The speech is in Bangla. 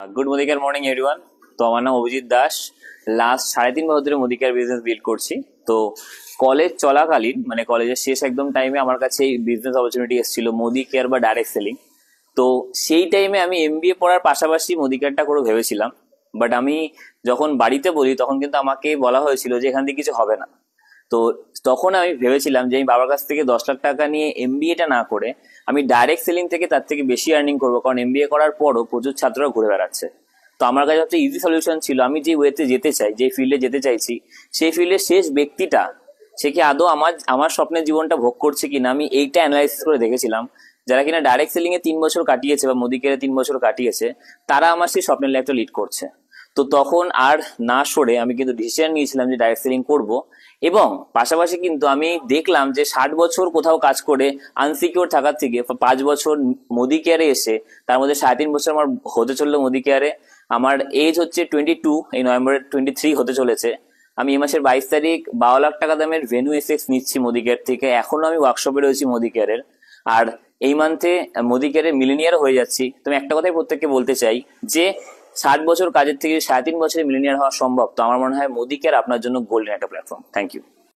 Good মোদিকার morning everyone. তো আমার নাম অভিজিৎ দাস। লাস্ট 3.5 বছর ধরে মোদিকার বিজনেস বিল্ড করছি। তো কলেজ চলাকালীন মানে কলেজের শেষ একদম টাইমে আমার কাছে এই বিজনেস অপরচুনিটি এসেছিল মোদি কেয়ার বা ডাইরেক্ট সেলিং। তো সেই টাইমে আমি এমবিএ পড়ার পাশাপাশি মোদি কেয়ারটা করে ভেবেছিলাম। বাট আমি যখন বাড়িতে বলি তখন কিন্তু আমাকে বলা হয়েছিল যে এখান থেকে কিছু হবে না। তো তখন আমি ভেবেছিলাম যে আমি বাবার কাছ থেকে 10 লাখ টাকা নিয়ে এমবিএটা না করে আমি ডাইরেক্ট সেলিং থেকে তার থেকে বেশি আর্নিং করবো, কারণ এমবিএ করার পরও প্রচুর ছাত্ররা ঘুরে বেড়াচ্ছে। তো আমার কাছে সবচেয়ে ইজি সলিউশন ছিল, আমি যে ওয়েতে যেতে চাই, যে ফিল্ডে যেতে চাইছি, সেই ফিল্ডের শেষ ব্যক্তিটা সে কি আদৌ আমার আমার স্বপ্নের জীবনটা ভোগ করছে কিনা আমি এইটা অ্যানালাইসিস করে দেখেছিলাম। যারা কিনা ডাইরেক্ট সেলিং এ 3 বছর কাটিয়েছে বা মোদি কেয়ারে 3 বছর কাটিয়েছে, তারা আমার সেই স্বপ্নের লাইফটা লিড করছে। তো তখন আর না সরে আমি কিন্তু ডিসিশন নিয়েছিলাম যে ডাইরেক্ট সেলিং করব। এবং পাশাপাশি কিন্তু আমি দেখলাম যে 60 বছর কোথাও কাজ করে আনসিকিউর থাকার থেকে 5 বছর মোদি কেয়ারে এসে, তার মধ্যে 3.5 বছর আমার হতে চললো মোদি কেয়ারে। আমার এজ হচ্ছে 22, এই নভেম্বরে 23 হতে চলেছে। আমি এই মাসের 22 তারিখ 12 লাখ টাকা দামের ভেনু এসএক্স নিচ্ছি মোদি কেয়ার থেকে। এখনো আমি ওয়ার্কশপে রয়েছি মোদি কেয়ারের। আর এই মান্থে মোদি কেয়ারের মিলিনিয়ার হয়ে যাচ্ছি। তো আমি একটা কথাই প্রত্যেককে বলতে চাই যে 60 বছর কাজের থেকে 3.5 বছরে মিলিনিয়ার হওয়া সম্ভব। তো আমার মনে হয় মোদি কেয়ার আপনার জন্য গোল্ডেন একটা প্ল্যাটফর্ম। Thank you.